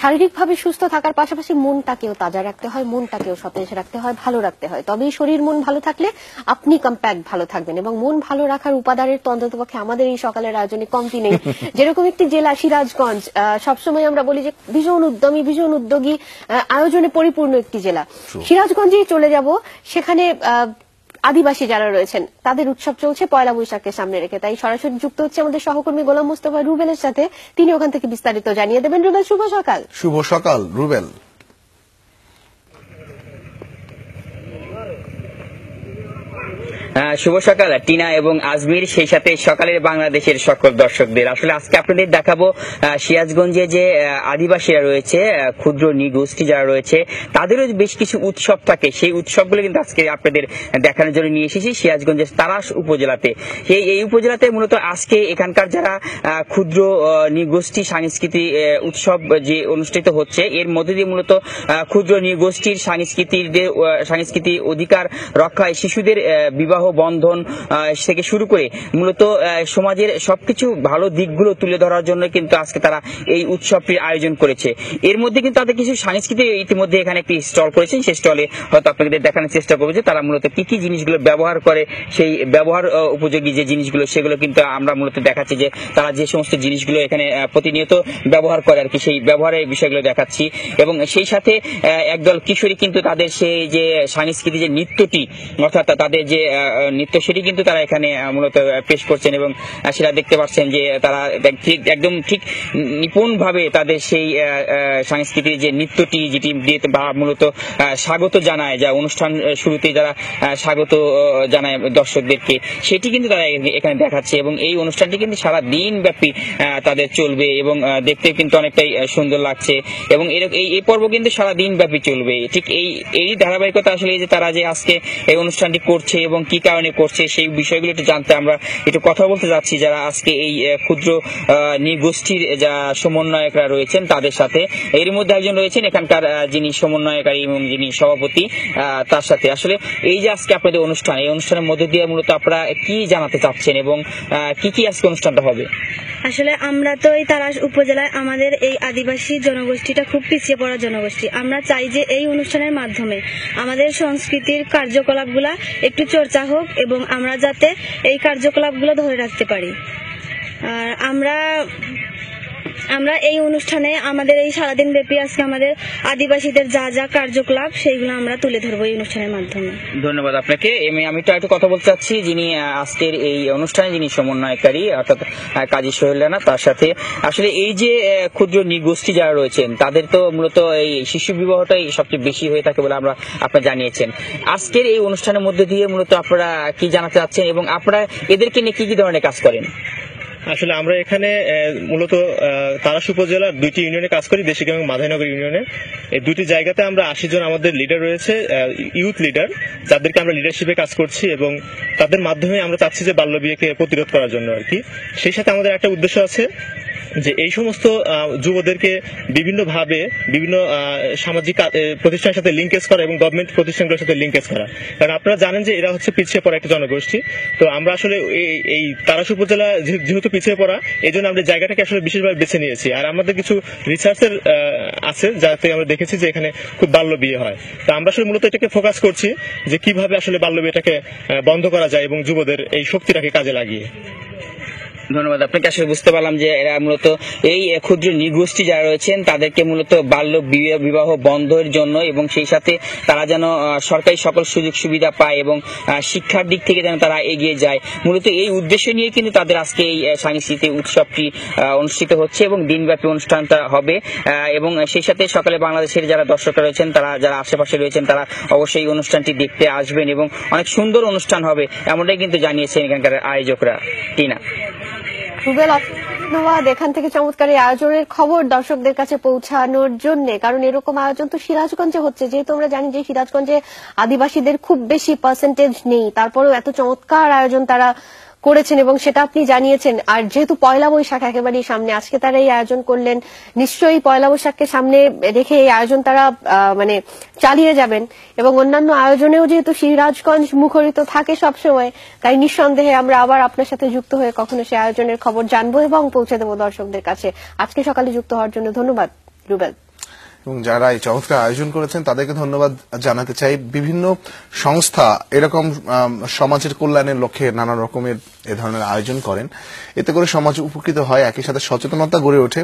শারীরিকভাবে সুস্থ থাকার পাশাপাশি মনটাকেও তাজা রাখতে হয়, মনটাকেও সতেজ রাখতে হয়, ভালো রাখতে হয়। তবেই শরীর মন ভালো থাকলে আপনি কম্প্যাক্ট ভালো থাকবেন। এবং মন ভালো রাখার উপাদানের তো অন্ততপক্ষে আমাদের এই সকালের আয়োজনে কমতি নেই। যেরকম একটি জেলা সিরাজগঞ্জ, সবসময় আমরা বলি যে ভীষণ উদ্যমী, ভীষণ উদ্যোগী, আয়োজনে পরিপূর্ণ একটি জেলা। সিরাজগঞ্জেই চলে যাব, সেখানে আদিবাসী যারা রয়েছেন তাদের উৎসব চলছে পয়লা বৈশাখকে সামনে রেখে। তাই সরাসরি যুক্ত হচ্ছে আমাদের সহকর্মী গোলাম মোস্তফা রুবেলের সাথে, তিনি ওখান থেকে বিস্তারিত জানিয়ে দেবেন। রুবেল, শুভ সকাল। শুভ সকাল রুবেল। শুভ সকাল টিনা এবং আজমির, সেই সাথে সকালের বাংলাদেশের সকল দর্শকদের। আসলে আজকে আপনাদের দেখাবো সিরাজগঞ্জে যে আদিবাসীরা রয়েছে, ক্ষুদ্র নৃগোষ্ঠী যারা রয়েছে, তাদেরও বেশ কিছু উৎসব থাকে। সেই উৎসবগুলো কিন্তু আজকে আপনাদের দেখানোর জন্য নিয়ে এসেছি সিরাজগঞ্জের তারাস উপজেলাতে। এই উপজেলাতে মূলত আজকে এখানকার যারা ক্ষুদ্র নৃগোষ্ঠী সাংস্কৃতিক উৎসব যে অনুষ্ঠিত হচ্ছে, এর মধ্যে দিয়ে মূলত ক্ষুদ্র নৃগোষ্ঠীর সাংস্কৃতিক অধিকার রক্ষায়, শিশুদের বিবাহ বন্ধন থেকে শুরু করে মূলত সমাজের সবকিছু ভালো দিকগুলো তুলে ধরার জন্য কিন্তু আজকে তারা এই উৎসবটির আয়োজন করেছে। এর মধ্যে কিন্তু তাদের কিছু সাংস্কৃতিক ইতিমধ্যে এখানে একটি স্টল করেছেন। সেই স্টলে হয়তো আপনাদের দেখানোর চেষ্টা করবো যে তারা মূলত কি কি জিনিসগুলো ব্যবহার করে, সেই ব্যবহার উপযোগী যে জিনিসগুলো সেগুলো কিন্তু আমরা মূলত দেখাচ্ছি, যে তারা যে সমস্ত জিনিসগুলো এখানে প্রতিনিয়ত ব্যবহার করে আর কি, সেই ব্যবহারের বিষয়গুলো দেখাচ্ছি। এবং সেই সাথে একদল কিশোরী কিন্তু তাদের সেই যে সাংস্কৃতিক যে নৃত্যটি, অর্থাৎ তাদের যে নৃত্য, সেটি কিন্তু তারা এখানে মূলত পেশ করছেন। এবং সেটা দেখতে পাচ্ছেন যে তারা একদম ঠিক নিপুণ ভাবে তাদের সেই সাংস্কৃতিক যে নৃত্যটি, যেটি দিয়ে মূলত স্বাগত জানায়, যা অনুষ্ঠান শুরুতে যারা স্বাগত জানায় দর্শকদেরকে, সেটি কিন্তু তারা এখানে দেখাচ্ছে। এবং এই অনুষ্ঠানটি কিন্তু সারা দিন ব্যাপী তাদের চলবে এবং দেখতে কিন্তু অনেকটাই সুন্দর লাগছে। এবং এই পর্ব কিন্তু সারা দিন ব্যাপী চলবে। ঠিক এই ধারাবাহিকতা আসলে যে তারা যে আজকে এই অনুষ্ঠানটি করছে এবং কি কারণে করছে, সেই বিষয়গুলো একটু জানতে আমরা একটু কথা বলতে যাচ্ছি যারা আজকে এই ক্ষুদ্র নৃগোষ্ঠীর যা সমন্বয়করা রয়েছেন তাদের সাথে। এর মধ্যে একজন রয়েছেন এখানকার যিনি সমন্বয়কারী এবং যিনি সভাপতি, তার সাথে আসলে এই যে আজকে আপনাদের অনুষ্ঠান, এই অনুষ্ঠানের মধ্যে দিয়ে মূলত আপনারা কি জানাতে চাচ্ছেন এবং কি কি আজকে অনুষ্ঠানটা হবে? আসলে আমরা তো এই তারাস উপজেলায় আমাদের এই আদিবাসী জনগোষ্ঠীটা খুব পিছিয়ে পড়া জনগোষ্ঠী। আমরা চাই যে এই অনুষ্ঠানের মাধ্যমে আমাদের সংস্কৃতির কার্যকলাপগুলা একটু চর্চা হোক এবং আমরা যাতে এই কার্যকলাপগুলো ধরে রাখতে পারি। আর আমরা এই অনুষ্ঠানে আমাদের এই সারাদিন ব্যাপী আজকে আমাদের আদিবাসীদের যা যা কার্যকলাপ সেইগুলো আমরা তুলে ধরবো এই অনুষ্ঠানের মাধ্যমে। ধন্যবাদ আপনাকে। আমি তো একটু কথা বলতে চাচ্ছি যিনি আজকের এই অনুষ্ঠানে যিনি সমন্বয়কারী, অর্থাৎ কাজী সোহেল রানা, তার সাথে আসলে এই যে ক্ষুদ্র নৃগোষ্ঠী যারা রয়েছেন তাদের তো মূলত এই শিশু বিবাহটাই সবচেয়ে বেশি হয়ে থাকে বলে আপনারা জানিয়েছেন। আজকের এই অনুষ্ঠানের মধ্যে দিয়ে মূলত আপনারা কি জানাতে চাচ্ছেন এবং আপনারা এদেরকে নিয়ে কি কি ধরনের কাজ করেন? আসলে আমরা এখানে মূলত তারাস উপজেলার 2টি ইউনিয়নে কাজ করি, দেশিক এবং মাধাইনগর ইউনিয়নে। এই 2টি জায়গাতে আমরা 80 জন আমাদের লিডার রয়েছে, ইউথ লিডার, যাদেরকে আমরা লিডারশিপে কাজ করছি এবং তাদের মাধ্যমে আমরা চাচ্ছি যে বাল্য বিয়েকে প্রতিরোধ করার জন্য আর কি। সেই সাথে আমাদের একটা উদ্দেশ্য আছে যে এই সমস্ত যুবদেরকে বিভিন্নভাবে বিভিন্ন সামাজিক প্রতিষ্ঠানের সাথে লিঙ্কেজ করা এবং গভর্নমেন্ট প্রতিষ্ঠানগুলোর সাথে লিঙ্কেজ করা। কারণ আপনারা জানেন যে এরা হচ্ছে পিছিয়ে পড়া একটা জনগোষ্ঠী। তো আমরা আসলে এই তারাস উপজেলা যেহেতু পিছিয়ে পড়া, এই জন্য আমরা জায়গাটাকে আসলে বিশেষভাবে বেছে নিয়েছি। আর আমাদের কিছু রিসার্চের আছে যাতে আমরা দেখেছি যে এখানে খুব বাল্য বিয়ে হয়। তো আমরা আসলে মূলত এটাকে ফোকাস করছি যে কিভাবে আসলে বাল্য বিয়েটাকে বন্ধ করা যায় এবং যুবদের এই শক্তিটাকে কাজে লাগিয়ে। ধন্যবাদ আপনাকে। আসলে বুঝতে পারলাম যে এরা মূলত এই ক্ষুদ্র নৃগোষ্ঠী যারা রয়েছেন তাদেরকে মূলত বাল্য বিবাহ বন্ধের জন্য এবং সেই সাথে তারা যেন সরকারি সকল সুযোগ সুবিধা পায় এবং শিক্ষার দিক থেকে যেন তারা এগিয়ে যায়, মূলত এই উদ্দেশ্য নিয়ে কিন্তু তাদের আজকে এই সাংস্কৃতিক উৎসবটি অনুষ্ঠিত হচ্ছে এবং দিনব্যাপী অনুষ্ঠানটা হবে। এবং সেই সাথে সকালে বাংলাদেশের যারা দর্শকরা রয়েছেন, তারা যারা আশেপাশে রয়েছেন, তারা অবশ্যই এই অনুষ্ঠানটি দেখতে আসবেন এবং অনেক সুন্দর অনুষ্ঠান হবে এমনটাই কিন্তু জানিয়েছেন এখানকার আয়োজকরা। টিনা, রুবেল, ধন্যবাদ এখান থেকে চমৎকার এই আয়োজনের খবর দর্শকদের কাছে পৌঁছানোর জন্য। কারণ এরকম আয়োজন তো সিরাজগঞ্জে হচ্ছে, যেহেতু আমরা জানি যে সিরাজগঞ্জে আদিবাসীদের খুব বেশি পার্সেন্টেজ নেই, তারপরেও এত চমৎকার আয়োজন তারা করেছেন এবং সেটা আপনি জানিয়েছেন। আর যেহেতু পয়লা বৈশাখ একেবারেই সামনে, আজকে তারা এই আয়োজন করলেন, নিশ্চয়ই পয়লা বৈশাখকে সামনে রেখে এই আয়োজন তারা চালিয়ে যাবেন। এবং অন্যান্য আয়োজনেও যেহেতু সিরাজগঞ্জ মুখরিত থাকে সবসময়, তাই নিঃসন্দেহে আমরা আবার আপনার সাথে যুক্ত হয়ে কখনো সেই আয়োজনের খবর জানবো এবং পৌঁছে দেবো দর্শকদের কাছে। আজকে সকালে যুক্ত হওয়ার জন্য ধন্যবাদ রুবেল। এবং যারা এই চমৎকার আয়োজন করেছেন তাদেরকে ধন্যবাদ জানাতে চাই। বিভিন্ন সংস্থা এরকম সমাজের কল্যাণের লক্ষ্যে নানা রকমের এ ধরনের আয়োজন করেন, এতে করে সমাজ উপকৃত হয়, একই সাথে সচেতনতা গড়ে ওঠে।